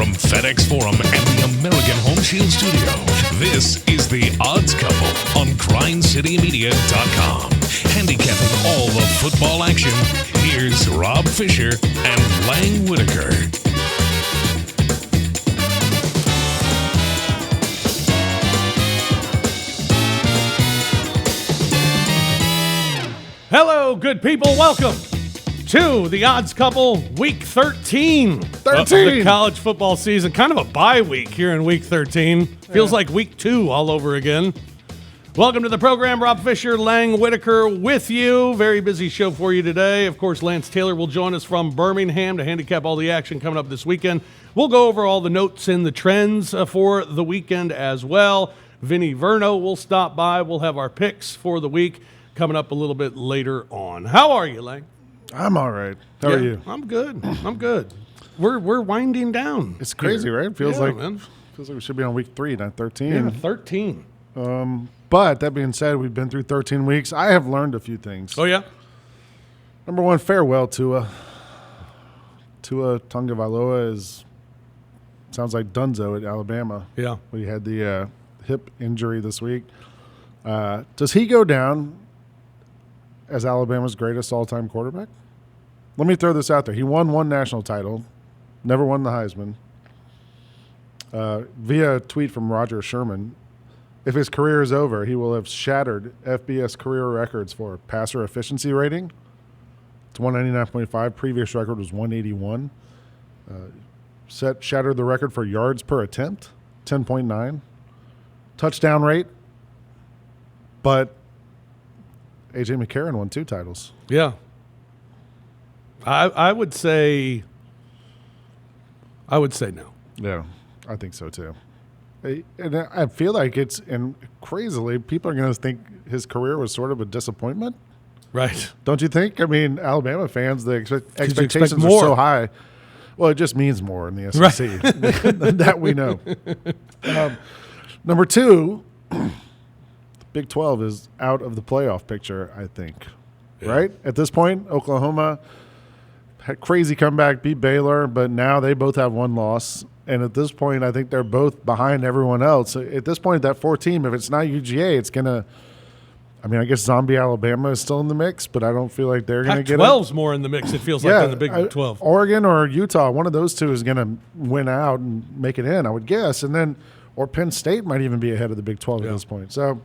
From FedEx Forum and the American Home Shield Studio, this is The Odds Couple on GrindCityMedia.com. Handicapping all the football action, here's Rob Fischer and Lang Whitaker. Hello, good people. Welcome to the Odds Couple, Week 13 of the college football season. Kind of a bye week here in Week 13. Feels like Week 2 all over again. Welcome to the program. Rob Fischer, Lang Whitaker with you. Very busy show for you today. Of course, Lance Taylor will join us from Birmingham to handicap all the action coming up this weekend. We'll go over all the notes and the trends for the weekend as well. Vinnie Verno will stop by. We'll have our picks for the week coming up a little bit later on. How are you, Lang? I'm all right. How are you? I'm good. We're winding down. It's crazy, right? Feels like we should be on week 3, not 13. Yeah, 13. But that being said, we've been through 13 weeks. I have learned a few things. Oh, yeah? Number one, farewell Tua. Tua Tagovailoa sounds like Dunzo at Alabama. Yeah. We had the hip injury this week. Does he go down as Alabama's greatest all-time quarterback? Let me throw this out there. He won one national title, never won the Heisman. Via a tweet from Roger Sherman, if his career is over, he will have shattered FBS career records for passer efficiency rating. It's 199.5. Previous record was 181. Shattered the record for yards per attempt, 10.9. Touchdown rate. But A.J. McCarron won 2 titles. Yeah. I would say no. Yeah, I think so too. And I feel like and crazily, people are going to think his career was sort of a disappointment. Right. Don't you think? I mean, Alabama fans, the expectations are so high. Well, it just means more in the SEC. Right. That we know. Number 2, Big 12 is out of the playoff picture, I think. Yeah. Right? At this point, Oklahoma had crazy comeback, beat Baylor, but now they both have one loss. And at this point, I think they're both behind everyone else. At this point, that 4 team, if it's not UGA, it's going to – I guess Zombie Alabama is still in the mix, but I don't feel like they're going to get it. Pac-12's more in the mix, it feels like, than the Big 12. Oregon or Utah, one of those two is going to win out and make it in, I would guess. And then – or Penn State might even be ahead of the Big 12 at this point. So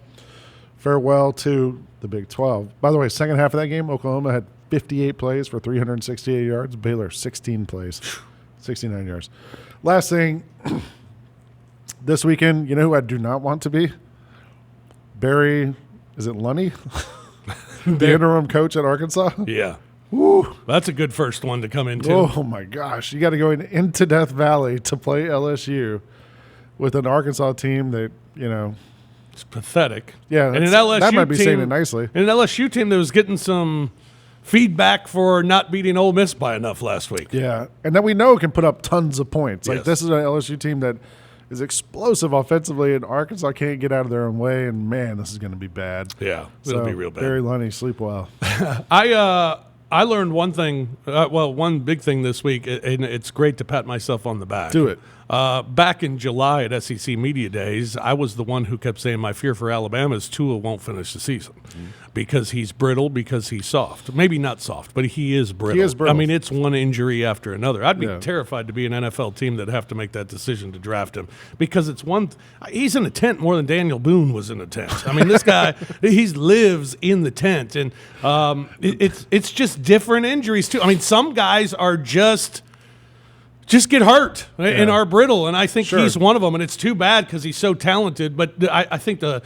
farewell to the Big 12. By the way, second half of that game, Oklahoma had 58 plays for 368 yards. Baylor, 16 plays, 69 yards. Last thing, this weekend, you know who I do not want to be? Barry, is it Lunny? The interim coach at Arkansas? Yeah. Woo. That's a good first one to come into. Oh, my gosh. You got to go into Death Valley to play LSU with an Arkansas team that, it's pathetic. Yeah, and an LSU that might be team, saying it nicely. And an LSU team that was getting some feedback for not beating Ole Miss by enough last week. Yeah, and that we know can put up tons of points. Like, yes. This is an LSU team that is explosive offensively, and Arkansas can't get out of their own way, and, man, this is going to be bad. Yeah, it'll be real bad. Barry Lunny, sleep well. I learned one thing, one big thing this week, and it's great to pat myself on the back. Do it. Back in July at SEC Media Days, I was the one who kept saying my fear for Alabama is Tua won't finish the season because he's brittle, because he's soft. Maybe not soft, but he is brittle. He is brittle. I mean, it's one injury after another. I'd be terrified to be an NFL team that have to make that decision to draft him because it's he's in a tent more than Daniel Boone was in a tent. I mean, this guy, he lives in the tent, and it's just different injuries too. I mean, some guys are just get hurt and are brittle, and I think he's one of them, and it's too bad because he's so talented, but I think the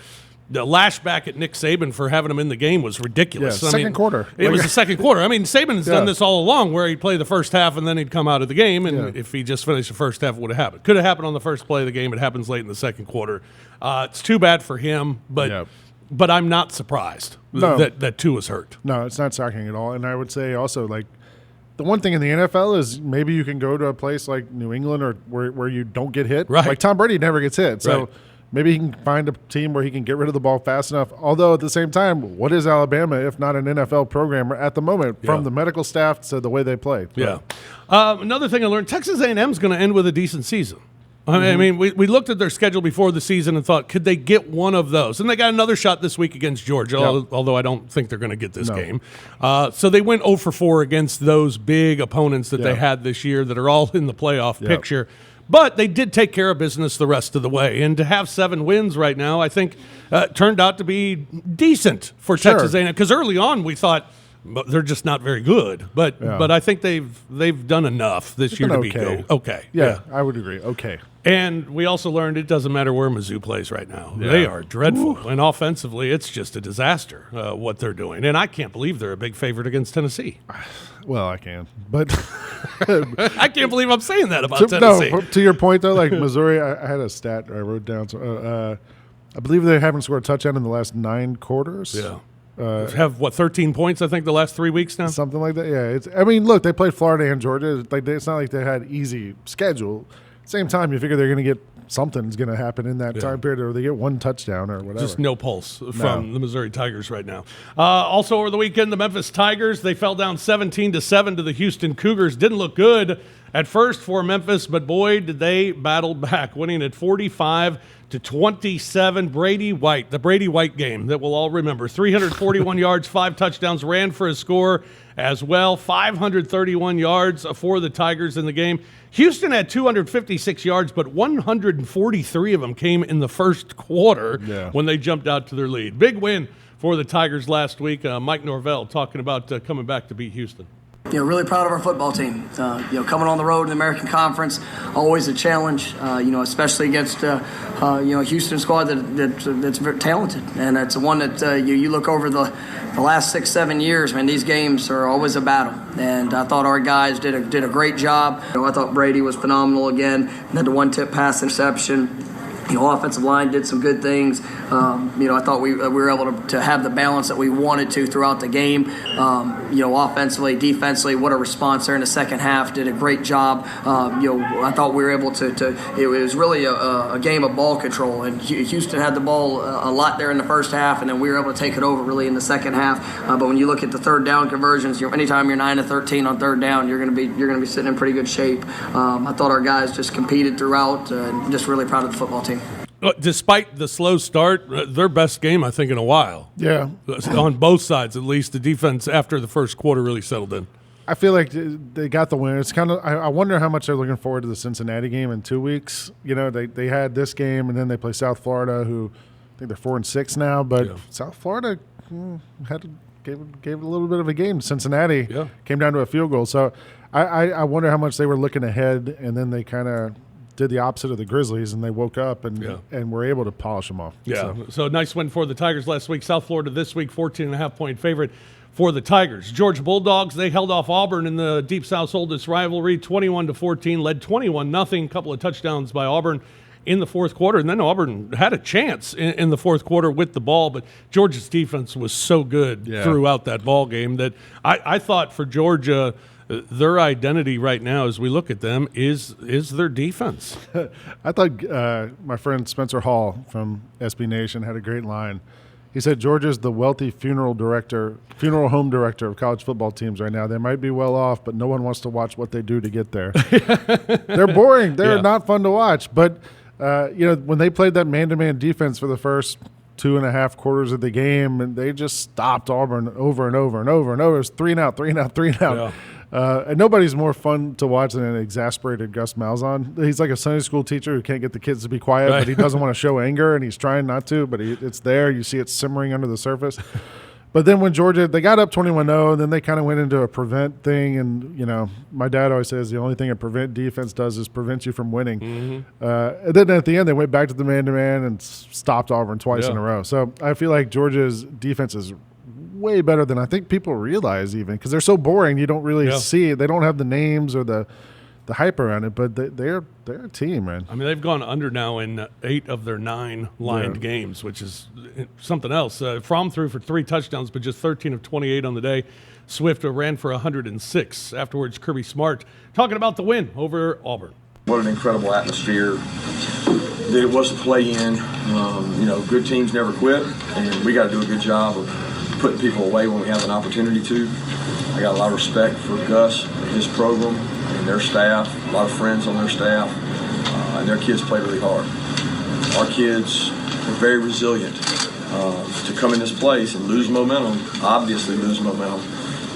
lashback at Nick Saban for having him in the game was ridiculous. Yeah, second quarter. It was the second quarter. I mean, Saban's done this all along where he'd play the first half and then he'd come out of the game, and if he just finished the first half, it would have happened. Could have happened on the first play of the game. It happens late in the second quarter. It's too bad for him, but I'm not surprised that Tua's hurt. No, it's not shocking at all, and I would say also, like, the one thing in the NFL is maybe you can go to a place like New England or where you don't get hit. Right. Like Tom Brady never gets hit. So maybe he can find a team where he can get rid of the ball fast enough. Although at the same time, what is Alabama if not an NFL program at the moment, from the medical staff to the way they play? Yeah. Another thing I learned, Texas A&M is going to end with a decent season. I mean, we looked at their schedule before the season and thought, could they get one of those? And they got another shot this week against Georgia, although I don't think they're going to get this game. So they went 0 for 4 against those big opponents that they had this year that are all in the playoff picture. But they did take care of business the rest of the way. And to have 7 wins right now, I think turned out to be decent for Texas A&M. Because early on we thought, they're just not very good, but I think they've done enough this year to be okay. Yeah, I would agree. Okay. And we also learned it doesn't matter where Mizzou plays right now. Yeah. They are dreadful. Ooh. And offensively, it's just a disaster what they're doing. And I can't believe they're a big favorite against Tennessee. Well, I can. But I can't believe I'm saying that about Tennessee. No, to your point, though, like Missouri, I had a stat I wrote down. So, I believe they haven't scored a touchdown in the last 9 quarters. Yeah. Have 13 points? I think the last 3 weeks now, something like that. Yeah, I mean, look, they played Florida and Georgia. It's not like they had easy schedule. Same time, you figure they're going to get something's going to happen in that time period, or they get 1 touchdown or whatever. Just no pulse from the Missouri Tigers right now. Also over the weekend, the Memphis Tigers, they fell down 17-7 to the Houston Cougars. Didn't look good at first for Memphis, but boy, did they battle back, winning at 45-27. Brady White, the Brady White game that we'll all remember. 341 yards, 5 touchdowns, ran for a score as well. 531 yards for the Tigers in the game. Houston had 256 yards, but 143 of them came in the first quarter when they jumped out to their lead. Big win for the Tigers last week. Mike Norvell talking about coming back to beat Houston. Really proud of our football team. Coming on the road in the American Conference, always a challenge. Especially against a Houston squad that's very talented, and it's one that you look over the last 6-7 years. Man, these games are always a battle, and I thought our guys did a great job. I thought Brady was phenomenal again. And had the 1-tip pass interception. Offensive line did some good things. I thought we were able to have the balance that we wanted to throughout the game. Offensively, defensively, what a response there in the second half. Did a great job. I thought we were able to it was really a game of ball control. And Houston had the ball a lot there in the first half, and then we were able to take it over really in the second half. But when you look at the third down conversions, anytime you're 9-13 on third down, you're going to be sitting in pretty good shape. I thought our guys just competed throughout, and just really proud of the football team. Despite the slow start, their best game, I think, in a while. Yeah. On both sides, at least. The defense, after the first quarter, really settled in. I feel like they got the win. It's kind of. I wonder how much they're looking forward to the Cincinnati game in 2 weeks. They had this game, and then they play South Florida, who I think they're 4-6 now. But South Florida gave it a little bit of a game. Cincinnati came down to a field goal. So I wonder how much they were looking ahead, and then they kind of did the opposite of the Grizzlies, and they woke up and were able to polish them off. Yeah, so nice win for the Tigers last week. South Florida this week, 14.5-point favorite for the Tigers. Georgia Bulldogs, they held off Auburn in the Deep South's oldest rivalry, 21-14, led 21-0, couple of touchdowns by Auburn in the fourth quarter, and then Auburn had a chance in the fourth quarter with the ball, but Georgia's defense was so good throughout that ball game that I thought for Georgia, their identity right now, as we look at them, is their defense. I thought my friend Spencer Hall from SB Nation had a great line. He said Georgia's the wealthy funeral home director of college football teams right now. They might be well off, but no one wants to watch what they do to get there. They're boring. They're not fun to watch. But when they played that man-to-man defense for the first 2.5 quarters of the game, and they just stopped Auburn over and over and over and over. It was 3 and out. Yeah. And nobody's more fun to watch than an exasperated Gus Malzahn. He's like a Sunday school teacher who can't get the kids to be quiet, but he doesn't want to show anger, and he's trying not to, but it's there. You see it simmering under the surface. But then when Georgia, they got up 21-0, and then they kind of went into a prevent thing. And, my dad always says the only thing a prevent defense does is prevent you from winning. Mm-hmm. And then at the end, they went back to the man-to-man and stopped Auburn twice in a row. So I feel like Georgia's defense is way better than I think people realize, even because they're so boring. You don't really see it. They don't have the names or the hype around it, but they're a team, man. I mean, they've gone under now in 8 of their 9 lined games, which is something else. Fromm threw for 3 touchdowns, but just 13 of 28 on the day. Swift ran for 106. Afterwards, Kirby Smart talking about the win over Auburn. What an incredible atmosphere. that it was a play-in. Good teams never quit, and we got to do a good job of putting people away when we have an opportunity to. I got a lot of respect for Gus and his program and their staff, a lot of friends on their staff, and their kids play really hard. Our kids are very resilient to come in this place and lose momentum, obviously lose momentum,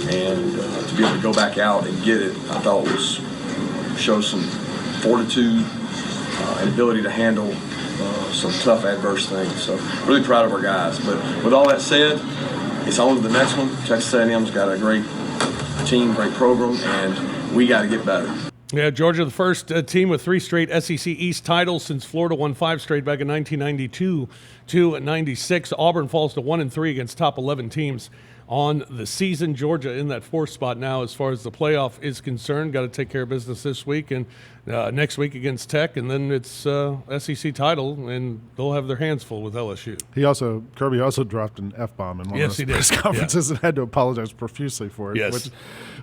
and to be able to go back out and get it, I thought show some fortitude and ability to handle some tough adverse things. So really proud of our guys. But with all that said, it's on to the next one. Texas A&M's got a great team, great program, and we got to get better. Yeah, Georgia, the first team with 3 straight SEC East titles since Florida won 5 straight back in 1992 to 96. Auburn falls to 1-3 against top 11 teams on the season. Georgia in that 4th spot now as far as the playoff is concerned. Got to take care of business this week and next week against Tech, and then it's SEC title, and they'll have their hands full with LSU. Kirby also dropped an F-bomb in one of those press conferences and had to apologize profusely for it, which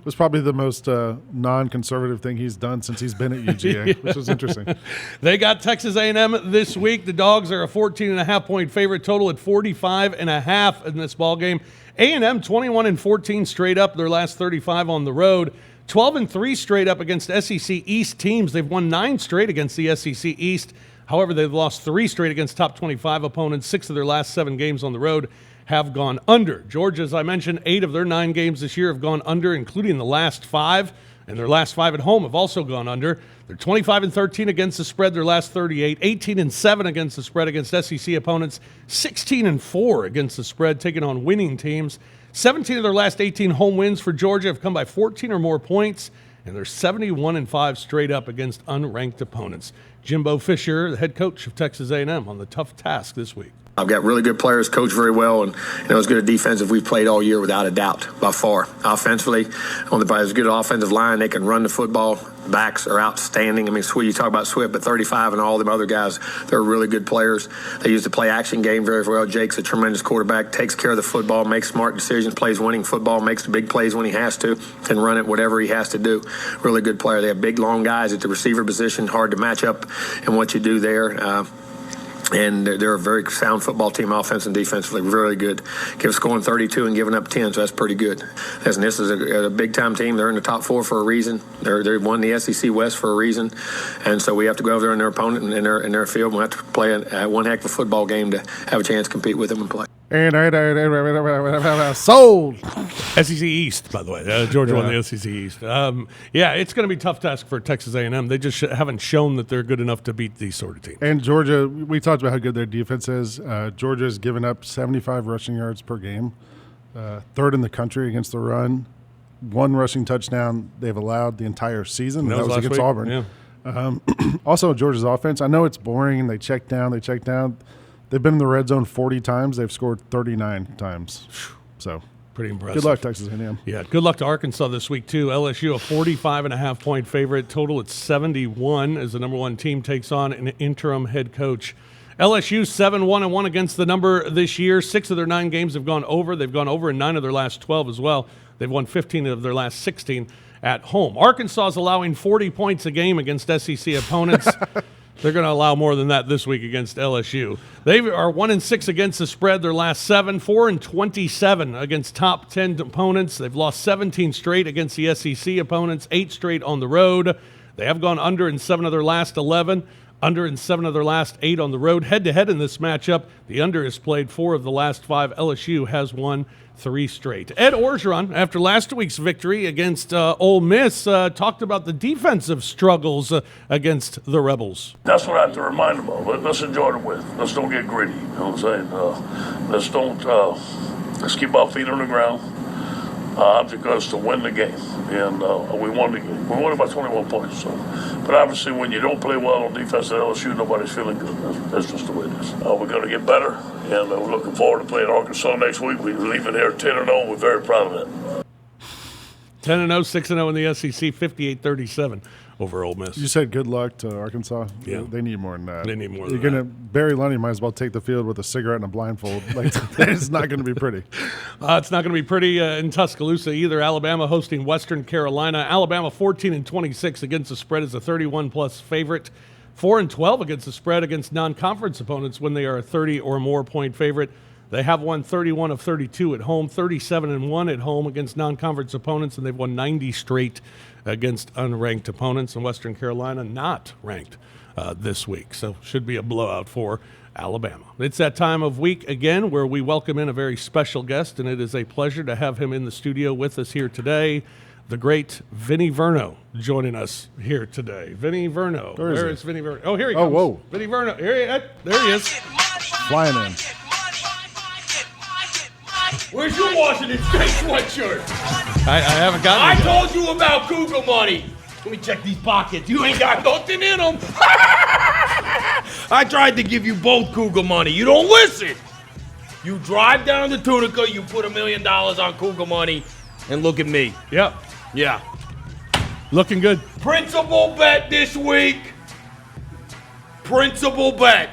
was probably the most non-conservative thing he's done since he's been at UGA, which is interesting. They got Texas A&M this week. The Dogs are a 14.5-point favorite, total at 45.5 in this ball game. A&M 21-14 straight up, their last 35 on the road. 12-3 straight up against SEC East teams. They've won 9 straight against the SEC East. However, they've lost 3 straight against top 25 opponents. 6 of their last 7 games on the road have gone under. Georgia, as I mentioned, 8 of their 9 games this year have gone under, including the last 5. And their last 5 at home have also gone under. They're 25-13 against the spread, their last 38. 18-7 against the spread against SEC opponents. 16-4 against the spread, taking on winning teams. 17 of their last 18 home wins for Georgia have come by 14 or more points, and they're 71-5 straight up against unranked opponents. Jimbo Fisher, the head coach of Texas A&M, on the tough task this week. I've got really good players, coach very well, and as good a defensive we've played all year without a doubt, by far. Offensively, as good offensive line, they can run the football. Backs are outstanding. I mean, you talk about Swift, but 35 and all them other guys, they're really good players. They use the play-action game very well. Jake's a tremendous quarterback, takes care of the football, makes smart decisions, plays winning football, makes the big plays when he has to, can run it whatever he has to do. Really good player. They have big, long guys at the receiver position, hard to match up in what you do there. And they're a very sound football team, offense and defensively, really good. Scoring 32 and giving up 10, so that's pretty good. This is a big-time team. They're in the top 4 for a reason. They won the SEC West for a reason. And so we have to go over there in their opponent and in their field. We have to play one heck of a football game to have a chance to compete with them and play. And sold. SEC East, by the way. Georgia won the SEC East. It's going to be a tough task for Texas A&M. They just haven't shown that they're good enough to beat these sort of teams. And Georgia, we talked about how good their defense is. Georgia has given up 75 rushing yards per game, 3rd in the country against the run. 1 rushing touchdown they've allowed the entire season. That was against Auburn. Yeah. Also, Georgia's offense, I know it's boring. They check down. They've been in the red zone 40 times. They've scored 39 times. So pretty impressive. Good luck, Texas A&M. Yeah, good luck to Arkansas this week, too. LSU, a 45.5-point favorite. Total at 71 as the number 1 team takes on an interim head coach. LSU 7-1-1 against the number this year. 6 of their 9 games have gone over. They've gone over in 9 of their last 12 as well. They've won 15 of their last 16 at home. Arkansas is allowing 40 points a game against SEC opponents. They're going to allow more than that this week against LSU. They are 1-6 against the spread their last 7, 4-27 against top 10 opponents. They've lost 17 straight against the SEC opponents, 8 straight on the road. They have gone under in 7 of their last 11, under in 7 of their last 8 on the road. Head-to-head in this matchup, the under has played 4 of the last 5. LSU has won 3 straight. Ed Orgeron, after last week's victory against Ole Miss, talked about the defensive struggles against the Rebels. That's what I have to remind them of. Let's enjoy the win. Let's don't get greedy. You know what I'm saying? Let's keep our feet on the ground. Object is to win the game, and we won the game. We won it by 21 points. But obviously, when you don't play well on defense at LSU, nobody's feeling good. That's just the way it is. We're going to get better, and we're looking forward to playing Arkansas next week. We're leaving here 10-0. We're very proud of that. 10-0, 6-0 in the SEC, 58-37 over Ole Miss. You said good luck to Arkansas. Yeah. They need more than that. They need more than that. Barry Lundy might as well take the field with a cigarette and a blindfold. It's not going to be pretty. It's not going to be pretty in Tuscaloosa either. Alabama hosting Western Carolina. Alabama 14-26 against the spread as a 31-plus favorite. 4-12 against the spread against non-conference opponents when they are a 30 or more point favorite. They have won 31 of 32 at home, 37-1 at home against non-conference opponents, and they've won 90 straight against unranked opponents. And Western Carolina not ranked this week, so should be a blowout for Alabama. It's that time of week again where we welcome in a very special guest, and it is a pleasure to have him in the studio with us here today. The great Vinnie Verno joining us here today. Vinnie Verno. Where is Vinnie Verno? Oh, here he comes. Oh, whoa. Vinnie Verno. There he is. Flying in. Where's your Washington State sweatshirt? I haven't gotten I it yet. told you about Cougar money. Let me check these pockets. You ain't got nothing in them. I tried to give you both Cougar money. You don't listen. You drive down to Tunica, you put $1 million on Cougar money, and look at me. Yep. Yeah. Looking good. Principal bet this week. Principal bet.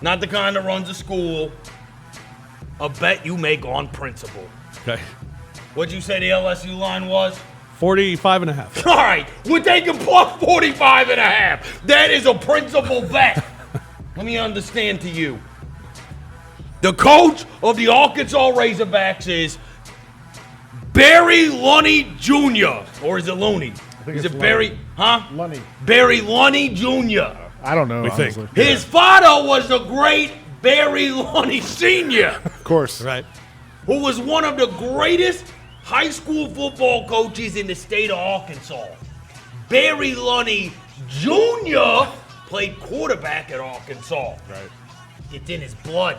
Not the kind that runs a school. A bet you make on principle. Okay. What'd you say the LSU line was? 45.5. All right, we're taking plus 45.5. That is a principal bet. Let me understand to you. The coach of the Arkansas Razorbacks is Barry Lunny Jr. Or is it Looney? Is it Barry? Huh? Lunny. Barry Lunny Jr. I don't know, We think. honestly. His father was the great Barry Lunny Sr., Of course. Right. who was one of the greatest high school football coaches in the state of Arkansas. Barry Lunny Jr. played quarterback at Arkansas. Right. It's in his blood.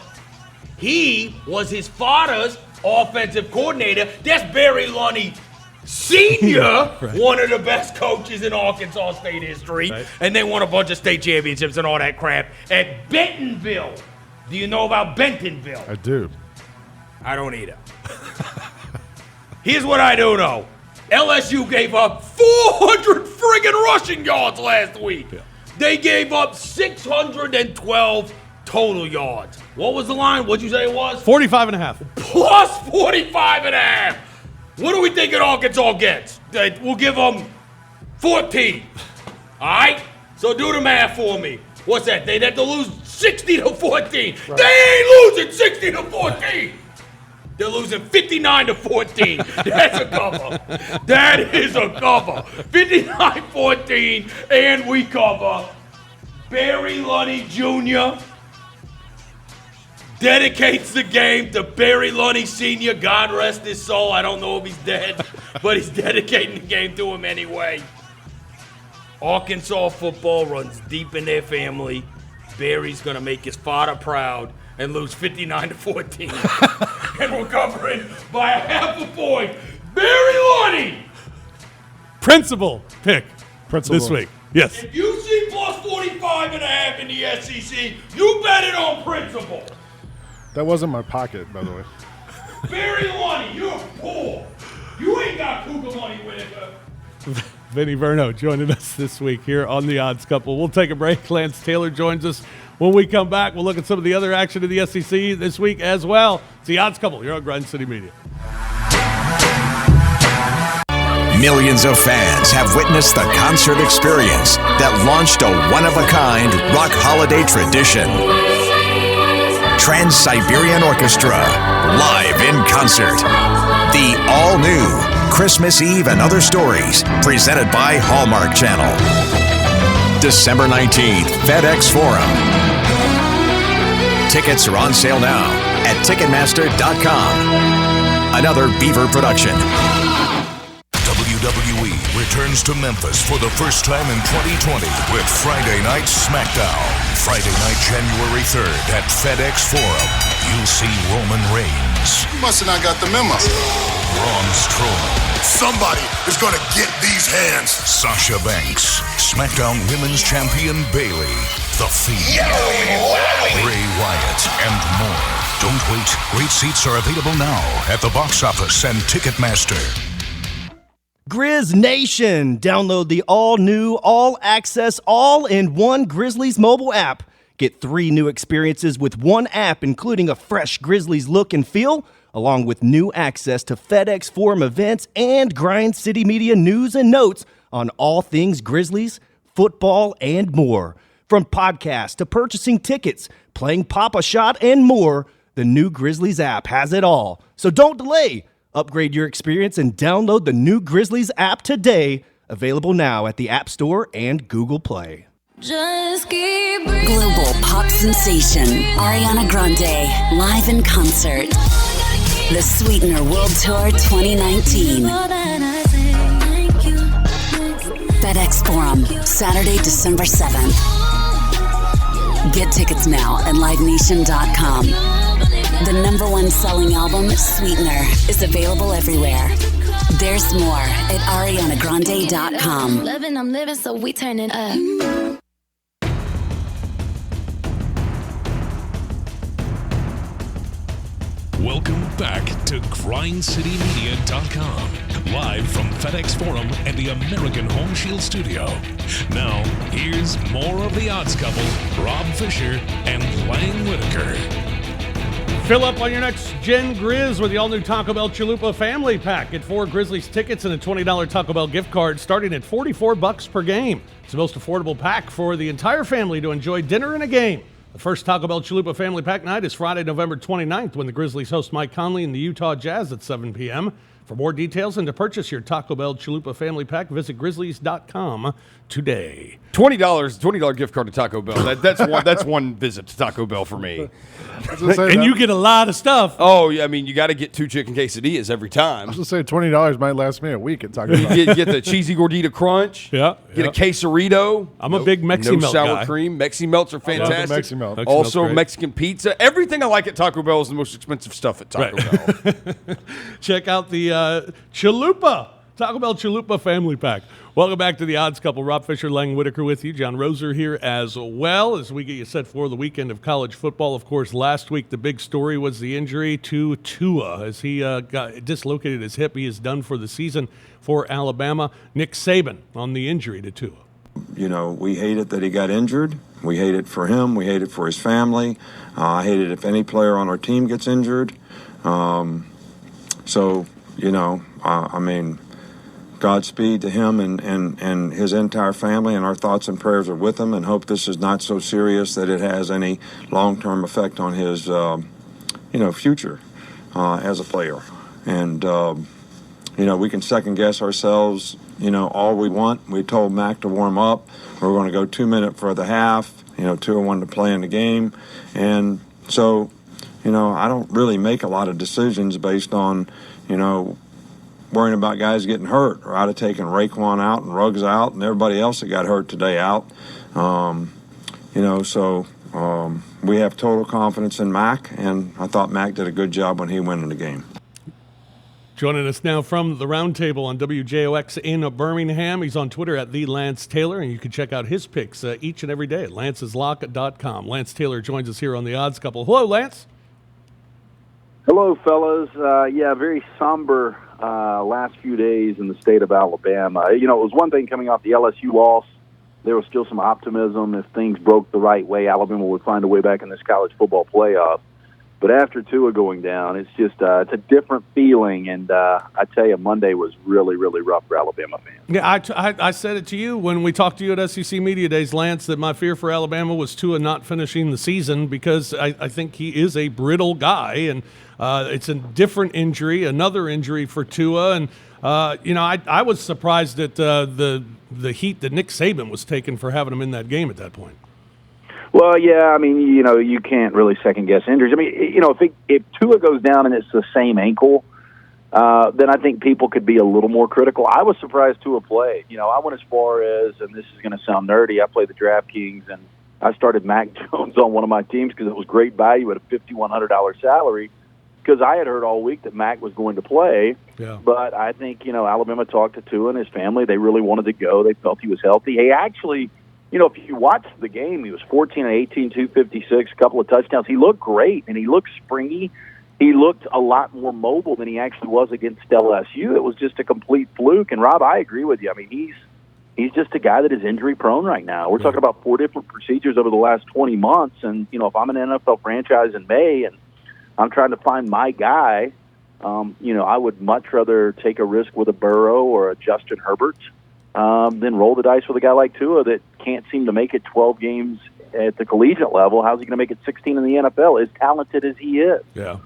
He was his father's offensive coordinator. That's Barry Lunny Sr., Right. one of the best coaches in Arkansas state history. Right. And they won a bunch of state championships and all that crap at Bentonville. Do you know about Bentonville? I do. I don't either. Here's what I do know. LSU gave up 400 friggin' rushing yards last week. Yeah. They gave up 612 total yards. What was the line? What'd you say it was? 45.5. Plus 45.5. What do we think Arkansas gets? We'll give them 14. All right? So do the math for me. What's that? They'd have to lose 60-14. They ain't losing 60-14. They're losing 59-14. That's a cover. That is a cover. 59-14, and we cover. Barry Lunny Jr. dedicates the game to Barry Lunny Sr. God rest his soul. I don't know if he's dead, but he's dedicating the game to him anyway. Arkansas football runs deep in their family. Barry's going to make his father proud and lose 59-14. And we're covering by a half a point. Barry Lunny! Principal pick Principal. this week. Yes. If you see plus 45.5 in the SEC, you bet it on principle. That wasn't my pocket, by the way. Barry Lunny, you're poor. You ain't got Cougar money, Whitaker. Vinnie Verno joining us this week here on The Odds Couple. We'll take a break. Lance Taylor joins us. When we come back, we'll look at some of the other action in the SEC this week as well. It's The Odds Couple here on Grind City Media. Millions of fans have witnessed the concert experience that launched a one-of-a-kind rock holiday tradition. Trans-Siberian Orchestra, live in concert. The all-new Christmas Eve and Other Stories, presented by Hallmark Channel. December 19th, FedEx Forum. Tickets are on sale now at Ticketmaster.com. Another Beaver production. WWE returns to Memphis for the first time in 2020 with Friday Night SmackDown. Friday night, January 3rd at FedEx Forum. You'll see Roman Reigns. You must have not got the memo. Braun Strowman. Somebody is going to get these hands. Sasha Banks. SmackDown Women's Champion Bayley. The Fiend. Bray Wyatt and more. Don't wait. Great seats are available now at the box office and Ticketmaster. Grizz Nation! Download the all-new, all-access, all-in-one Grizzlies mobile app. Get 3 new experiences with one app, including a fresh Grizzlies look and feel, along with new access to FedEx Forum events and Grind City Media news and notes on all things Grizzlies, football, and more. From podcasts to purchasing tickets, playing Pop-A-Shot, and more, the new Grizzlies app has it all. So don't delay. Upgrade your experience and download the new Grizzlies app today. Available now at the App Store and Google Play. Just keep global pop sensation Ariana Grande live in concert. The Sweetener World Tour 2019. FedEx Forum, Saturday, December 7th. Get tickets now at livenation.com. The #1 selling album, Sweetener, is available everywhere. There's more at arianagrande.com. I'm living, so we turn it up. Welcome back to GrindCityMedia.com, live from FedEx Forum and the American Home Shield Studio. Now, here's more of the Odds Couple, Rob Fischer and Lang Whitaker. Fill up on your next Gen Grizz with the all-new Taco Bell Chalupa Family Pack. Get 4 Grizzlies tickets and a $20 Taco Bell gift card starting at $44 per game. It's the most affordable pack for the entire family to enjoy dinner and a game. The first Taco Bell Chalupa Family Pack night is Friday, November 29th, when the Grizzlies host Mike Conley and the Utah Jazz at 7 p.m. For more details and to purchase your Taco Bell Chalupa Family Pack, visit Grizzlies.com today. $20 gift card to Taco Bell. That's one visit to Taco Bell for me. And you get a lot of stuff. Oh, yeah, I mean, you got to get 2 chicken quesadillas every time. I was going to say $20 might last me a week at Taco Bell. Get the cheesy gordita crunch. Yeah. Get a quesarito. I'm a big Mexi Melt sour guy. cream. Mexi Melts are fantastic. Mexi Melt. Also, Mexican pizza. Everything I like at Taco Bell is the most expensive stuff at Taco Bell. Check out the Chalupa, Taco Bell Chalupa Family Pack. Welcome back to the Odds Couple. Rob Fischer, Lang Whitaker with you. John Roser here as well as we get you set for the weekend of college football. Of course, last week the big story was the injury to Tua as he got dislocated his hip. He is done for the season for Alabama. Nick Saban on the injury to Tua. You know, we hate it that he got injured. We hate it for him. We hate it for his family. I hate it if any player on our team gets injured. So, you know, I mean, Godspeed to him and his entire family, and our thoughts and prayers are with him, and hope this is not so serious that it has any long-term effect on his, future as a player. And, we can second-guess ourselves, all we want. We told Mac to warm up. We're going to go 2 minutes for the half, 2-1 to play in the game. And so, I don't really make a lot of decisions based on, worrying about guys getting hurt, or I'd have taken Raekwon out and Ruggs out and everybody else that got hurt today out. We have total confidence in Mac, and I thought Mac did a good job when he went in the game. Joining us now from the Roundtable on WJOX in Birmingham. He's on Twitter at @LanceTaylor, and you can check out his picks each and every day at lanceslock.com. Lance Taylor joins us here on the Odds Couple. Hello, Lance. Hello, fellas. Very somber last few days in the state of Alabama. It was one thing coming off the LSU loss. There was still some optimism. If things broke the right way, Alabama would find a way back in this college football playoff. But after Tua going down, it's just it's a different feeling. And I tell you, Monday was really, really rough for Alabama fans. Yeah, I said it to you when we talked to you at SEC Media Days, Lance, that my fear for Alabama was Tua not finishing the season because I think he is a brittle guy. And it's a different injury, another injury for Tua. And, I was surprised at the heat that Nick Saban was taking for having him in that game at that point. Well, yeah, I mean, you can't really second-guess injuries. I mean, if Tua goes down and it's the same ankle, then I think people could be a little more critical. I was surprised Tua played. I went as far as, and this is going to sound nerdy, I played the DraftKings, and I started Mac Jones on one of my teams because it was great value at a $5,100 salary because I had heard all week that Mac was going to play. Yeah. But I think, Alabama talked to Tua and his family. They really wanted to go. They felt he was healthy. He actually... if you watch the game, he was 14 and 18, 256, a couple of touchdowns. He looked great, and he looked springy. He looked a lot more mobile than he actually was against LSU. It was just a complete fluke. And, Rob, I agree with you. I mean, he's just a guy that is injury-prone right now. We're talking about 4 different procedures over the last 20 months. And, if I'm an NFL franchise in May and I'm trying to find my guy, I would much rather take a risk with a Burrow or a Justin Herbert then roll the dice with a guy like Tua that can't seem to make it 12 games at the collegiate level. How's he going to make it 16 in the NFL, as talented as he is? Yeah.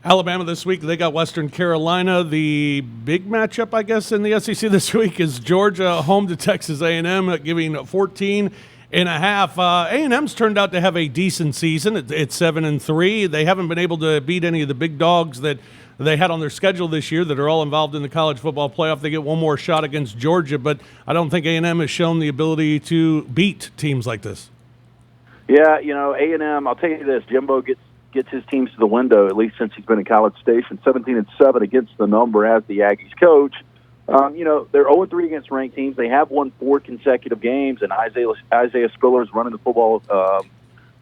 Alabama this week, they got Western Carolina. The big matchup, I guess, in the SEC this week is Georgia home to Texas A&M, giving 14.5. A&M's turned out to have a decent season. It's 7-3. They haven't been able to beat any of the big dogs that they had on their schedule this year that are all involved in the college football playoff. They get one more shot against Georgia, but I don't think A&M has shown the ability to beat teams like this. Yeah, A&M, I'll tell you this, Jimbo gets his teams to the window, at least since he's been in College Station, 17-7 against the number as the Aggies coach. They're 0-3 against ranked teams. They have won 4 consecutive games, and Isaiah Spiller is running the football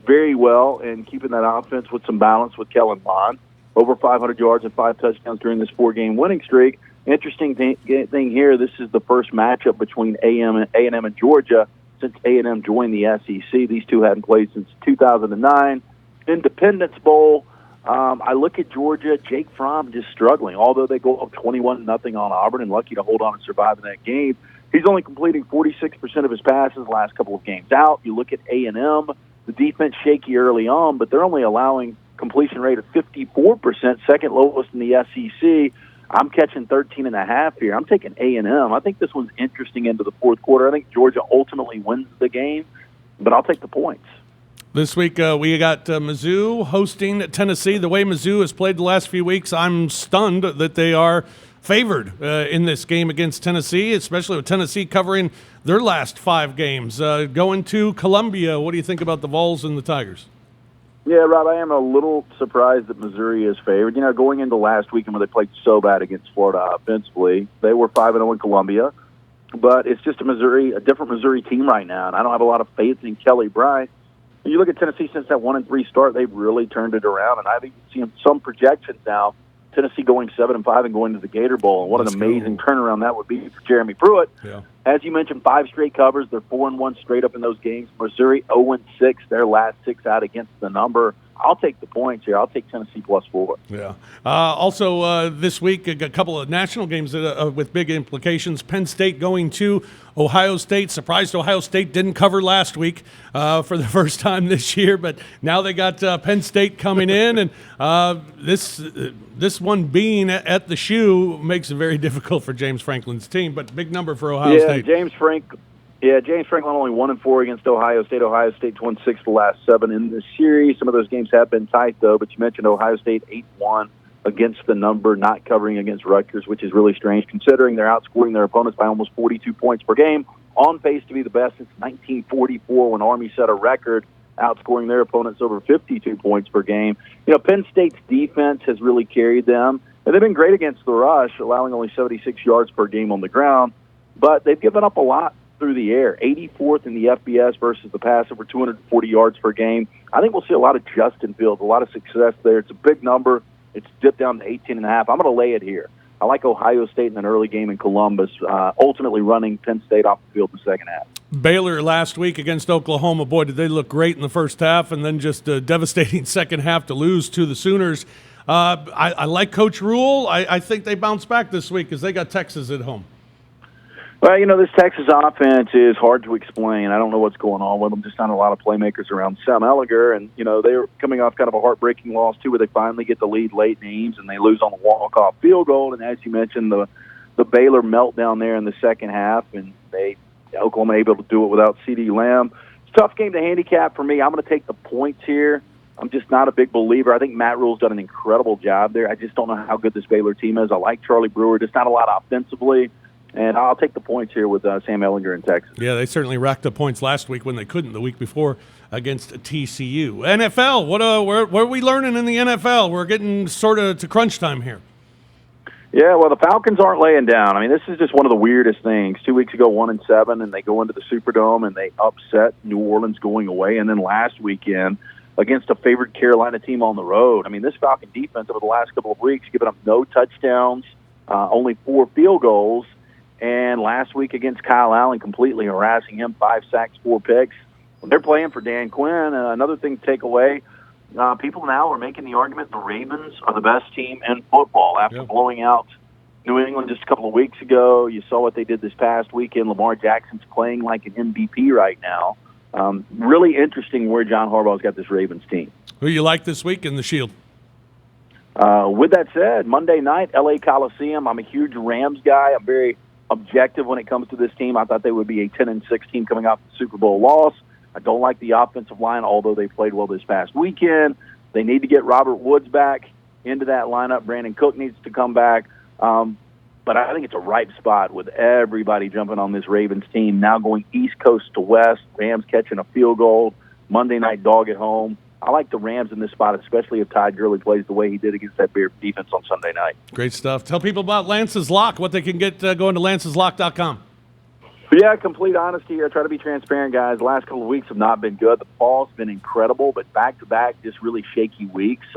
very well and keeping that offense with some balance with Kellen Mond. Over 500 yards and 5 touchdowns during this 4-game winning streak. Interesting thing here, this is the first matchup between A&M and Georgia since A&M joined the SEC. These two hadn't played since 2009. Independence Bowl, I look at Georgia, Jake Fromm just struggling. Although they go up 21-0 on Auburn and lucky to hold on and survive in that game, he's only completing 46% of his passes the last couple of games out. You look at A&M, the defense shaky early on, but they're only allowing completion rate of 54%, second lowest in the SEC. I'm catching 13.5 here. I'm taking A&M. I think this one's interesting into the fourth quarter. I think Georgia ultimately wins the game, but I'll take the points. This week we got Mizzou hosting Tennessee. The way Mizzou has played the last few weeks, I'm stunned that they are favored in this game against Tennessee, especially with Tennessee covering their last 5 games. Going to Columbia, what do you think about the Vols and the Tigers? Yeah, Rob, I am a little surprised that Missouri is favored. Going into last weekend where they played so bad against Florida offensively, they were 5-0 in Columbia, but it's just a different Missouri team right now, and I don't have a lot of faith in Kelly Bryant. When you look at Tennessee since that 1-3 start, they've really turned it around, and I've even seen some projections now, Tennessee going 7-5 and going to the Gator Bowl, and what an amazing turnaround that would be for Jeremy Pruitt. Yeah. As you mentioned, 5 straight covers. They're 4-1 straight up in those games. Missouri 0-6, their last 6 out against the number. I'll take the points here. I'll take Tennessee +4. Yeah. Also, this week, a couple of national games with big implications. Penn State going to Ohio State. Surprised Ohio State didn't cover last week for the first time this year, but now they got Penn State coming in, and this one being at the Shoe makes it very difficult for James Franklin's team, but big number for Ohio State. James Franklin only 1-4 against Ohio State. Ohio State's won 6 of the last 7 in this series. Some of those games have been tight, though, but you mentioned Ohio State 8-1 against the number, not covering against Rutgers, which is really strange considering they're outscoring their opponents by almost 42 points per game, on pace to be the best since 1944 when Army set a record, outscoring their opponents over 52 points per game. Penn State's defense has really carried them, and they've been great against the rush, allowing only 76 yards per game on the ground, but they've given up a lot through the air, 84th in the FBS versus the pass, over 240 yards per game. I think we'll see a lot of Justin Fields, a lot of success there. It's a big number. It's dipped down to 18.5. I'm going to lay it here. I like Ohio State in an early game in Columbus, ultimately running Penn State off the field in the second half. Baylor last week against Oklahoma, boy, did they look great in the first half, and then just a devastating second half to lose to the Sooners. I like Coach Rule. I think they bounce back this week because they got Texas at home. Well, this Texas offense is hard to explain. I don't know what's going on with them. Just not a lot of playmakers around Sam Ehlinger, and they're coming off kind of a heartbreaking loss too, where they finally get the lead late in Ames and they lose on the walk-off field goal. And as you mentioned, the Baylor meltdown there in the second half, and Oklahoma able to do it without CeeDee Lamb. It's a tough game to handicap for me. I'm going to take the points here. I'm just not a big believer. I think Matt Rule's done an incredible job there. I just don't know how good this Baylor team is. I like Charlie Brewer, just not a lot offensively. And I'll take the points here with Sam Ehlinger in Texas. Yeah, they certainly racked up points last week when they couldn't the week before against TCU. NFL, what are we learning in the NFL? We're getting sort of to crunch time here. Yeah, well, the Falcons aren't laying down. I mean, this is just one of the weirdest things. 2 weeks ago, 1-7, and they go into the Superdome and they upset New Orleans going away. And then last weekend against a favored Carolina team on the road. I mean, this Falcon defense over the last couple of weeks giving up no touchdowns, only 4 field goals. And last week against Kyle Allen, completely harassing him, 5 sacks, 4 picks. They're playing for Dan Quinn. Another thing to take away, people now are making the argument the Ravens are the best team in football after blowing out New England just a couple of weeks ago. You saw what they did this past weekend. Lamar Jackson's playing like an MVP right now. Really interesting where John Harbaugh's got this Ravens team. Who you like this week in the Shield? With that said, Monday night, L.A. Coliseum. I'm a huge Rams guy. I'm very objective when it comes to this team. I thought they would be a 10-6 team coming off the Super Bowl loss. I don't like the offensive line, although they played well this past weekend. They need to get Robert Woods back into that lineup. Brandon Cook needs to come back. But I think it's a ripe spot with everybody jumping on this Ravens team, now going East Coast to West, Rams catching a field goal, Monday night dog at home. I like the Rams in this spot, especially if Todd Gurley plays the way he did against that Bear defense on Sunday night. Great stuff. Tell people about Lance's Lock, what they can get going to lanceslock.com. Yeah, complete honesty here. I try to be transparent, guys. The last couple of weeks have not been good. The fall's been incredible, but back-to-back, just really shaky weeks.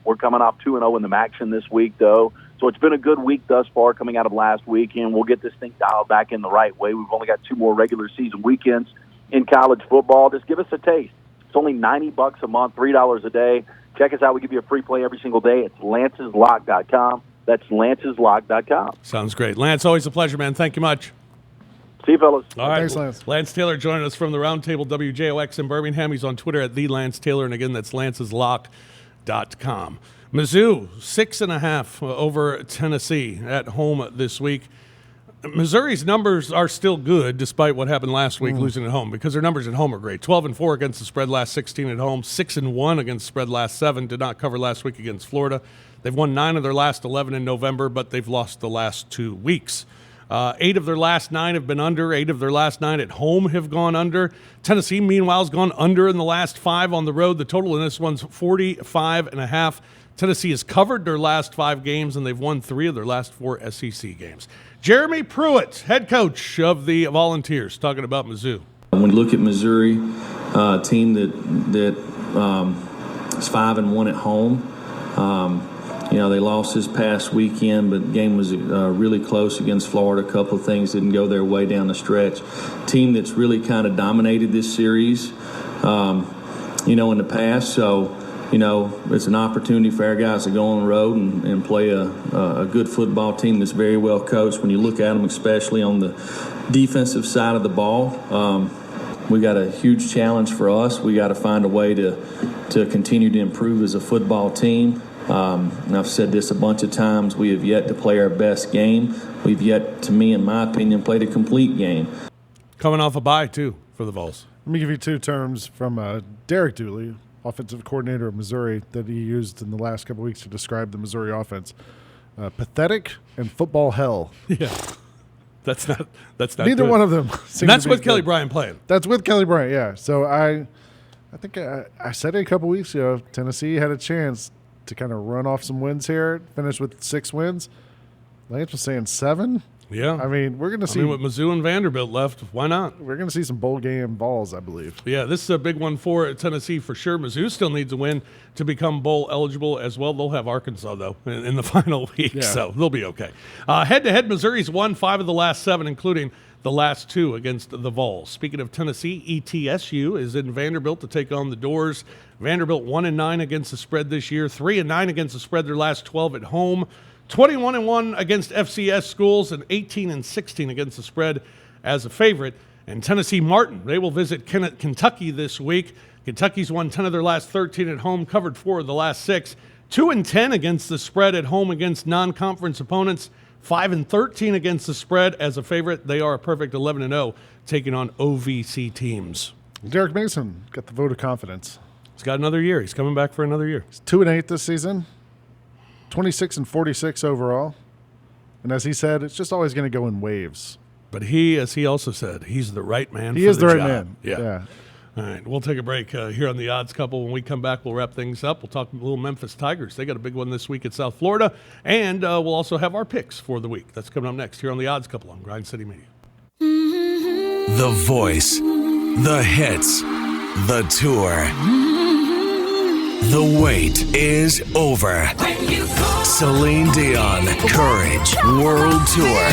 We're coming off 2-0 in the Maction this week, though. So it's been a good week thus far coming out of last weekend. We'll get this thing dialed back in the right way. We've only got 2 more regular season weekends in college football. Just give us a taste. It's only $90 a month, $3 a day. Check us out. We give you a free play every single day. It's lanceslock.com. That's lanceslock.com. Sounds great. Lance, always a pleasure, man. Thank you much. See you, fellas. All right. Thanks, Lance. Lance Taylor joining us from the Roundtable WJOX in Birmingham. He's on Twitter at @TheLanceTaylor, and again, that's lanceslock.com. Mizzou, 6.5 over Tennessee at home this week. Missouri's numbers are still good despite what happened last week, losing at home, because their numbers at home are great. 12-4 against the spread last 16 at home, 6-1 against the spread last 7. Did not cover last week against Florida. They've won 9 of their last 11 in November, but they've lost the last 2 weeks. 8 of their last 9 have been under. 8 of their last 9 at home have gone under. Tennessee, meanwhile, has gone under in the last 5 on the road. The total in this one's 45.5. Tennessee has covered their last 5 games, and they've won 3 of their last 4 SEC games. Jeremy Pruitt, head coach of the Volunteers, talking about Mizzou. When you look at Missouri, a team that is 5-1 at home, they lost this past weekend, but the game was really close against Florida. A couple of things didn't go their way down the stretch. Team that's really kind of dominated this series, in the past. So, it's an opportunity for our guys to go on the road and play a good football team that's very well coached. When you look at them, especially on the defensive side of the ball, we got a huge challenge for us. We got to find a way to continue to improve as a football team. And I've said this a bunch of times. We have yet to play our best game. We've yet, to me, in my opinion, played a complete game. Coming off a bye, too, for the Vols. Let me give you 2 terms from Derek Dooley, offensive coordinator of Missouri, that he used in the last couple of weeks to describe the Missouri offense. Pathetic and football hell. Yeah. That's not neither good. one of them. And that's with Kelly Bryant playing. That's with Kelly Bryant, yeah. So I think I said it a couple weeks ago. Tennessee had a chance to kind of run off some wins here, finish with 6 wins. Lance was saying 7. Yeah. I mean, we're going to see. With Mizzou and Vanderbilt left, why not? We're going to see some bowl game balls, I believe. Yeah, this is a big one for Tennessee for sure. Mizzou still needs a win to become bowl eligible as well. They'll have Arkansas, though, in the final week, so they'll be okay. Head-to-head, Missouri's won 5 of the last 7, including the last 2 against the Vols. Speaking of Tennessee, ETSU is in Vanderbilt to take on the Doors. Vanderbilt 1-9 against the spread this year, 3-9 against the spread their last 12 at home. 21-1 against FCS schools, and 18-16 against the spread as a favorite. And Tennessee Martin, they will visit Kentucky this week. Kentucky's won 10 of their last 13 at home, covered 4 of the last 6. 2-10 against the spread at home against non-conference opponents. 5-13 against the spread as a favorite. They are a perfect 11-0, taking on OVC teams. Derek Mason got the vote of confidence. He's got another year. He's coming back for another year. He's 2-8 this season. 26-46 overall. And as he said, it's just always going to go in waves. But he, as he also said, he's the right man for the job. He is the right man. Yeah. All right, we'll take a break here on The Odds Couple. When we come back, we'll wrap things up. We'll talk a little Memphis Tigers. They got a big one this week at South Florida. And we'll also have our picks for the week. That's coming up next here on The Odds Couple on Grind City Media. The voice, the hits, the tour. The wait is over. Celine Dion, Courage World Tour.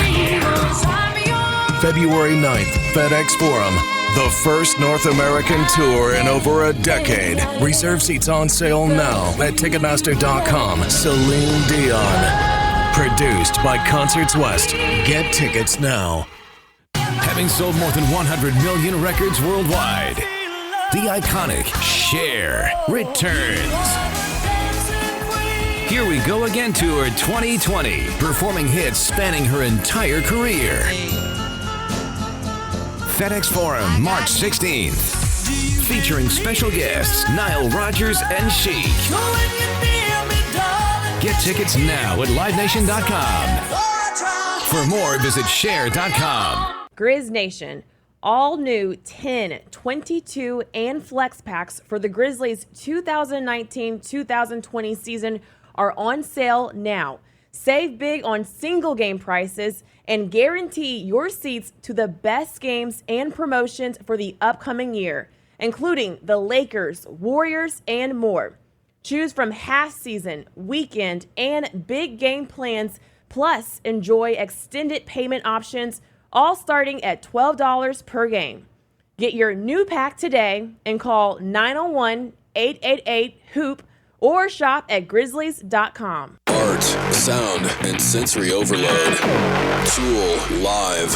February 9th, FedEx Forum. The first North American tour in over a decade. Reserve seats on sale now at Ticketmaster.com. Celine Dion. Produced by Concerts West. Get tickets now. Having sold more than 100 million records worldwide, the iconic Cher returns. Here We Go Again Tour 2020, performing hits spanning her entire career. FedEx Forum, March 16th. Featuring special guests Nile Rodgers and Chic. Get tickets now at livenation.com. For more, visit share.com. Grizz Nation, all new 10, 22, and flex packs for the Grizzlies 2019-2020 season are on sale now. Save big on single game prices and guarantee your seats to the best games and promotions for the upcoming year, including the Lakers, Warriors, and more. Choose from half season, weekend, and big game plans, plus enjoy extended payment options, all starting at $12 per game. Get your new pack today and call 901-888-HOOP or shop at grizzlies.com. Art, sound, and sensory overload. Tool Live.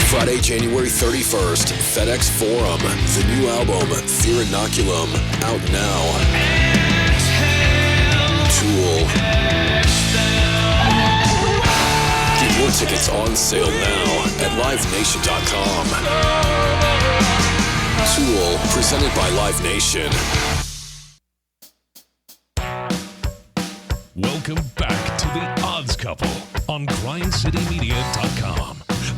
Friday, January 31st, FedEx Forum. The new album, Fear Inoculum, out now. Tool. Get your tickets on sale now at livenation.com. Tool, presented by Live Nation. Welcome back to the Odds Couple on GrindCityMedia.com.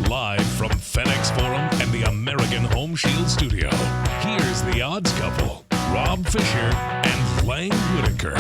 Live from FedEx Forum and the American Home Shield Studio. Here's the Odds Couple, Rob Fischer and Lang Whitaker.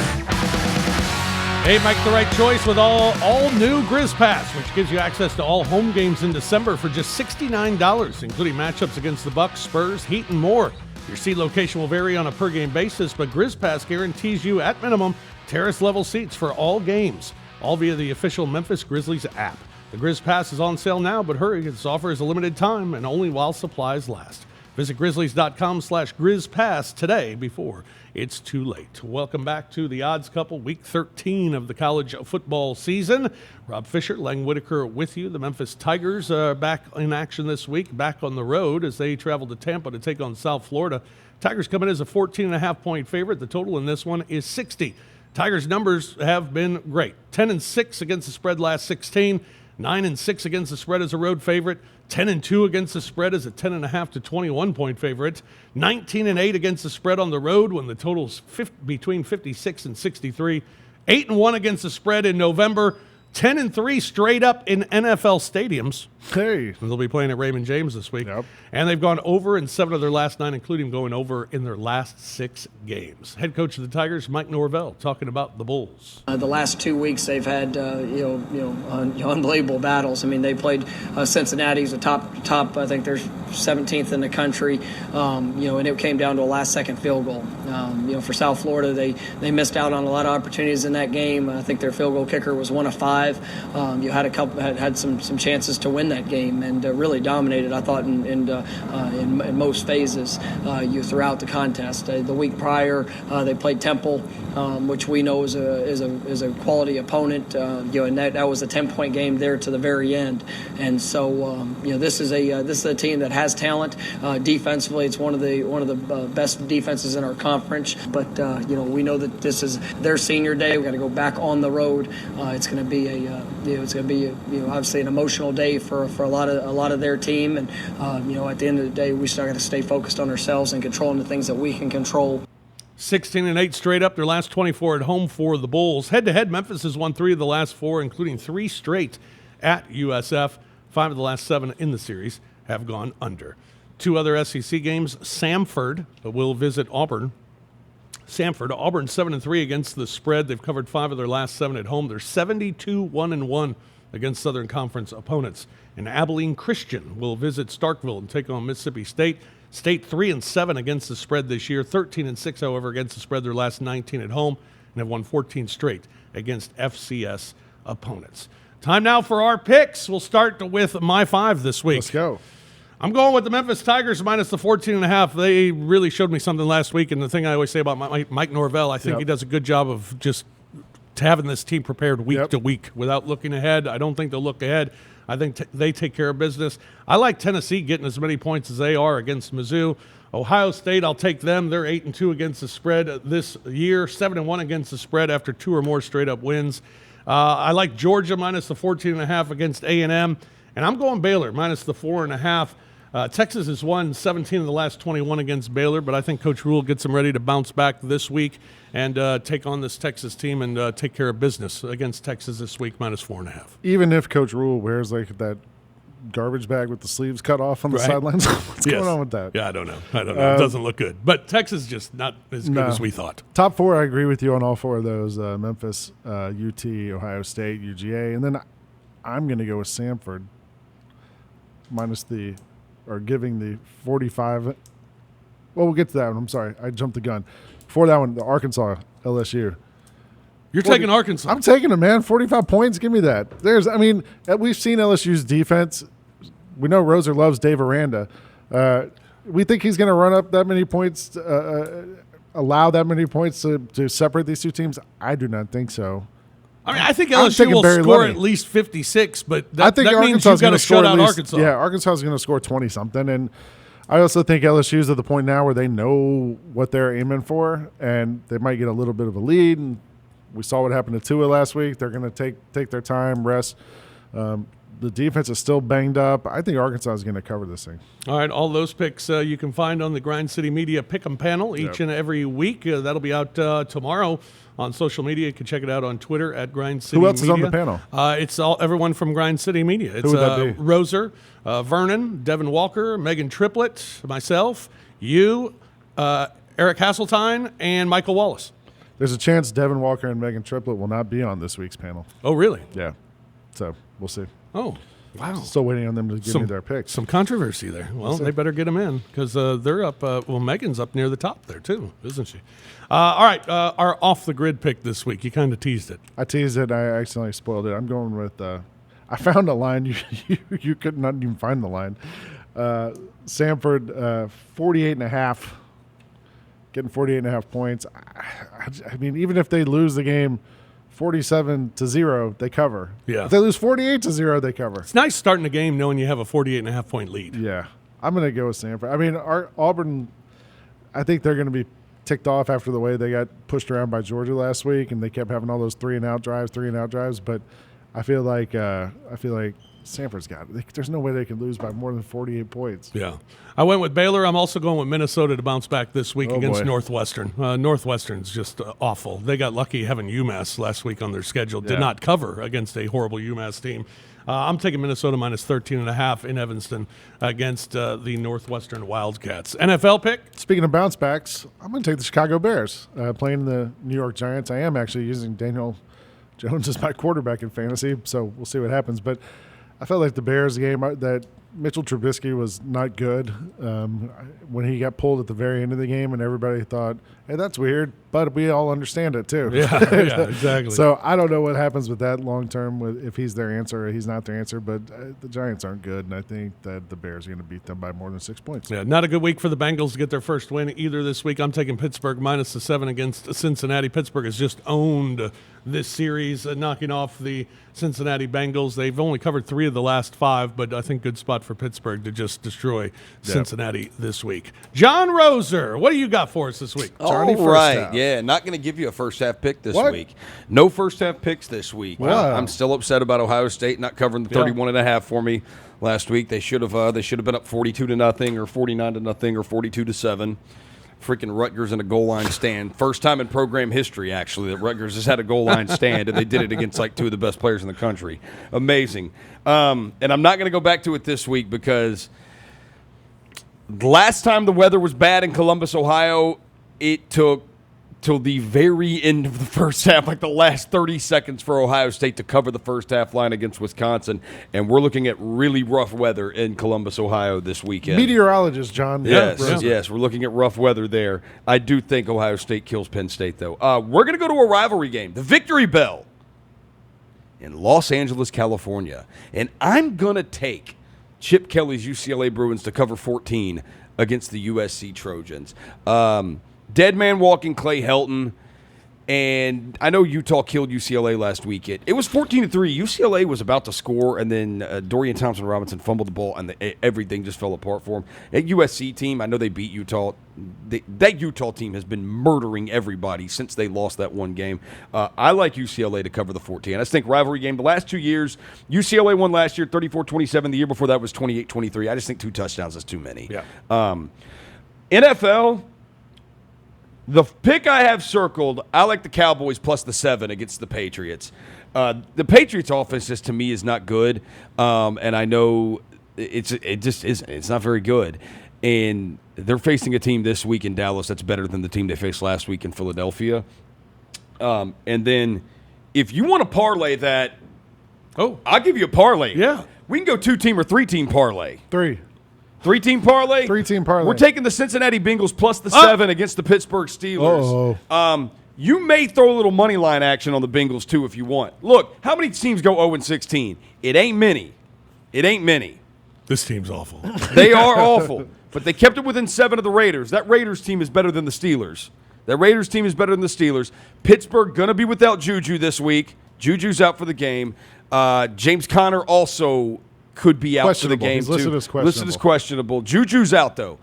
Hey, make the right choice with all new Grizz Pass, which gives you access to all home games in December for just $69, including matchups against the Bucks, Spurs, Heat, and more. Your seat location will vary on a per-game basis, but Grizz Pass guarantees you, at minimum, terrace-level seats for all games, all via the official Memphis Grizzlies app. The Grizz Pass is on sale now, but hurry, this offer is a limited time and only while supplies last. Visit grizzlies.com/GrizzPass today before it's too late. Welcome back to the Odds Couple, Week 13 of the college football season. Rob Fischer, Lang Whitaker with you. The Memphis Tigers are back in action this week, back on the road as they travel to Tampa to take on South Florida. Tigers come in as a 14.5-point favorite. The total in this one is 60. Tigers' numbers have been great. 10-6 against the spread last 16. 9-6 against the spread as a road favorite. 10-2 against the spread as a 10.5 to 21-point favorite. 19-8 against the spread on the road when the total's between 56 and 63. 8-1 against the spread in November. 10-3 straight up in NFL stadiums. Hey. They'll be playing at Raymond James this week. Yep. And they've gone over in 7 of their last 9, including going over in their last 6 games. Head coach of the Tigers, Mike Norvell, talking about the Bulls. The last 2 weeks they've had unbelievable battles. I mean, they played Cincinnati's the top. I think they're 17th in the country. And it came down to a last-second field goal. For South Florida, they missed out on a lot of opportunities in that game. I think their field goal kicker was 1 of 5. You had some chances to win that game and really dominated, I thought, in most phases throughout the contest. The week prior, they played Temple, which we know is a quality opponent. And that was a 10-point game there to the very end. And so this is a team that has talent. Defensively, it's one of the best defenses in our conference. But we know that this is their senior day. We got to go back on the road. It's going to be obviously an emotional day for a lot of their team. And at the end of the day, we still got to stay focused on ourselves and controlling the things that we can control. 16-8 straight up, their last 24 at home for the Bulls. Head-to-head, Memphis has won 3 of the last 4, including 3 straight at USF. 5 of the last 7 in the series have gone under. 2 other SEC games. Samford will visit Auburn. Auburn 7-3 against the spread. They've covered 5 of their last 7 at home. They're 72-1-1 against Southern Conference opponents. And Abilene Christian will visit Starkville and take on Mississippi State. State 3-7 against the spread this year. 13-6, however, against the spread their last 19 at home, and have won 14 straight against FCS opponents. Time now for our picks. We'll start with my 5 this week. Let's go. I'm going with the Memphis Tigers minus the 14.5. They really showed me something last week, and the thing I always say about Mike Norvell, I think he does a good job of just having this team prepared week to week without looking ahead. I don't think they'll look ahead. I think they take care of business. I like Tennessee getting as many points as they are against Mizzou. Ohio State, I'll take them. They're 8-2 against the spread this year, 7-1 against the spread after 2 or more straight-up wins. I like Georgia minus the 14.5 against A&M, and I'm going Baylor minus the 4.5. Texas has won 17 of the last 21 against Baylor, but I think Coach Rule gets them ready to bounce back this week and take on this Texas team and take care of business against Texas this week, minus 4.5. Even if Coach Rule wears like that garbage bag with the sleeves cut off on the sidelines, what's going on with that? Yeah, I don't know. It doesn't look good. But Texas just not as good as we thought. Top 4, I agree with you on all 4 of those. Memphis, UT, Ohio State, UGA. And then I'm going to go with Samford giving the 45. Well, we'll get to that one. I'm sorry. I jumped the gun. Before that one, the Arkansas, LSU. You're taking Arkansas. I'm taking them, man. 45 points. Give me that. We've seen LSU's defense. We know Roser loves Dave Aranda. We think he's going to run up that many points, allow that many points to separate these two teams. I do not think so. I mean, I think LSU will score at least 56, but that means you've got to shut out Arkansas. Yeah, Arkansas is going to score 20-something, and I also think LSU's at the point now where they know what they're aiming for, and they might get a little bit of a lead. And we saw what happened to Tua last week. They're going to take their time, rest. The defense is still banged up. I think Arkansas is going to cover this thing. All right, all those picks you can find on the Grind City Media Pick'em panel each and every week. That'll be out tomorrow on social media. You can check it out on Twitter at Grind City Media. Who else is on the panel? It's everyone from Grind City Media. It's Who would that be? Roser, Vernon, Devin Walker, Meghan Triplett, myself, you, Eric Hasseltine, and Michael Wallace. There's a chance Devin Walker and Meghan Triplett will not be on this week's panel. Oh, really? Yeah. So we'll see. Oh, wow. Still waiting on them to give me their picks. Some controversy there. Well, they better get them in because they're up. Megan's up near the top there, too, isn't she? All right, our off-the-grid pick this week. You kind of teased it. I teased it. I accidentally spoiled it. I'm going with I found a line. You could not even find the line. Samford, 48.5. Getting 48.5 points. I mean, even if they lose the game 47-0, they cover. Yeah. If they lose 48-0, they cover. It's nice starting the game knowing you have a 48.5 point lead. Yeah. I'm going to go with Samford. I mean, Auburn, I think they're going to be ticked off after the way they got pushed around by Georgia last week, and they kept having all those three and out drives. But I feel like Samford's got it. There's no way they can lose by more than 48 points. Yeah. I went with Baylor. I'm also going with Minnesota to bounce back this week against Northwestern. Northwestern's just awful. They got lucky having UMass last week on their schedule. Did not cover against a horrible UMass team. I'm taking Minnesota minus 13.5 in Evanston against the Northwestern Wildcats. NFL pick? Speaking of bounce backs, I'm going to take the Chicago Bears playing the New York Giants. I am actually using Daniel Jones as my quarterback in fantasy, so we'll see what happens. But I felt like the Bears game that Mitchell Trubisky was not good when he got pulled at the very end of the game, and everybody thought, hey, that's weird, but we all understand it too. Yeah, exactly. So I don't know what happens with that long term, if he's their answer or he's not their answer, but the Giants aren't good, and I think that the Bears are going to beat them by more than 6 points. Yeah, not a good week for the Bengals to get their first win either this week. I'm taking Pittsburgh minus the 7 against Cincinnati. Pittsburgh has just owned this series, knocking off the Cincinnati Bengals. They've only covered 3 of the last 5, but I think good spot for Pittsburgh to just destroy Cincinnati this week. John Roser, what do you got for us this week? All right, yeah, not going to give you a first-half pick this week. No first-half picks this week. Wow. I'm still upset about Ohio State not covering the 31.5 for me last week. They should have been up 42-0 or 49-0 or 42-7. Freaking Rutgers in a goal line stand. First time in program history, actually, that Rutgers has had a goal line stand, and they did it against like 2 of the best players in the country. Amazing. And I'm not going to go back to it this week because the last time the weather was bad in Columbus, Ohio, it took till the very end of the first half, like the last 30 seconds for Ohio State to cover the first half line against Wisconsin. And we're looking at really rough weather in Columbus, Ohio this weekend. Meteorologist, John. Yes, we're looking at rough weather there. I do think Ohio State kills Penn State, though. We're going to go to a rivalry game, the Victory Bell in Los Angeles, California. And I'm going to take Chip Kelly's UCLA Bruins to cover 14 against the USC Trojans. Dead man walking Clay Helton. And I know Utah killed UCLA last weekend. It was 14-3. UCLA was about to score, and then Dorian Thompson-Robinson fumbled the ball, and everything just fell apart for him. That USC team, I know they beat Utah. That Utah team has been murdering everybody since they lost that one game. I like UCLA to cover the 14. I just think rivalry game. The last 2 years, UCLA won last year 34-27. The year before that was 28-23. I just think 2 touchdowns is too many. Yeah. NFL. The pick I have circled, I like the Cowboys plus the 7 against the Patriots. The Patriots' offense, just to me, is not good, and I know it's not very good. And they're facing a team this week in Dallas that's better than the team they faced last week in Philadelphia. And then, if you want to parlay that, I'll give you a parlay. Yeah, we can go 2-team or 3-team parlay. 3-team parlay? 3-team parlay. We're taking the Cincinnati Bengals plus the 7 against the Pittsburgh Steelers. You may throw a little money line action on the Bengals, too, if you want. Look, how many teams go 0-16? It ain't many. This team's awful. They are awful. But they kept it within 7 of the Raiders. That Raiders team is better than the Steelers. Pittsburgh going to be without Juju this week. Juju's out for the game. James Conner also could be out for the game, too. Listed as questionable. Juju's out, though.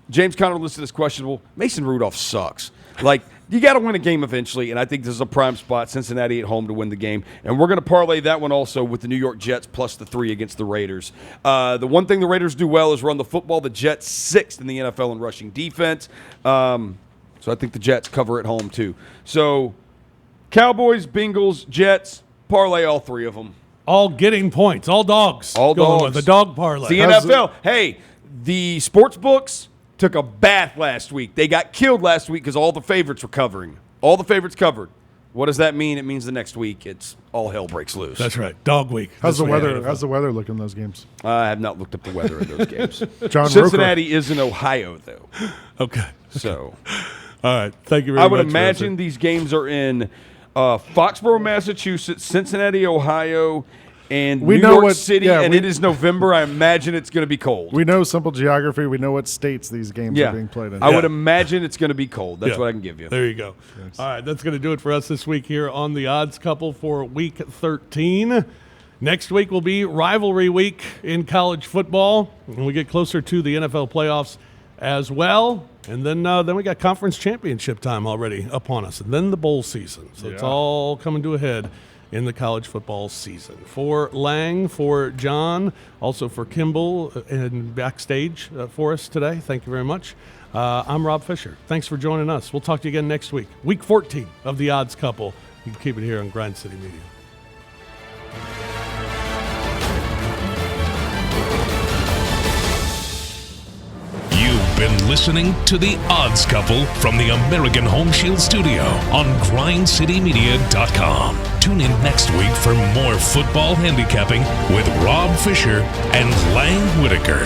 James Conner listed as questionable. Mason Rudolph sucks. Like, you got to win a game eventually, and I think this is a prime spot, Cincinnati at home to win the game. And we're going to parlay that one also with the New York Jets plus the 3 against the Raiders. The one thing the Raiders do well is run the football. The Jets 6th in the NFL in rushing defense. So I think the Jets cover at home, too. So Cowboys, Bengals, Jets, parlay all 3 of them. All getting points. All dogs. All dogs. With the dog parlay. The NFL. Hey, the sports books took a bath last week. They got killed last week because all the favorites were covering. All the favorites covered. What does that mean? It means the next week it's all hell breaks loose. That's right. Dog week. How's the weather look in those games? I have not looked up the weather in those games. Cincinnati is in Ohio, though. Okay. So. All right. Thank you very much. I would imagine these games are in Foxborough, Massachusetts, Cincinnati, Ohio, and New York City, it is November. I imagine it's going to be cold. We know simple geography. We know what states these games are being played in. I would imagine it's going to be cold. That's what I can give you. There you go. Yes. All right, that's going to do it for us this week here on the Odds Couple for Week 13. Next week will be rivalry week in college football, and we get closer to the NFL playoffs as well. And then we got conference championship time already upon us, and then the bowl season. So it's all coming to a head in the college football season. For Lang, for John, also for Kimball and backstage for us today, thank you very much. I'm Rob Fisher. Thanks for joining us. We'll talk to you again next week. Week 14 of the Odds Couple. You can keep it here on Grind City Media. You've been listening to the Odds Couple from the American Home Shield Studio on GrindCityMedia.com. Tune in next week for more football handicapping with Rob Fisher and Lang Whitaker.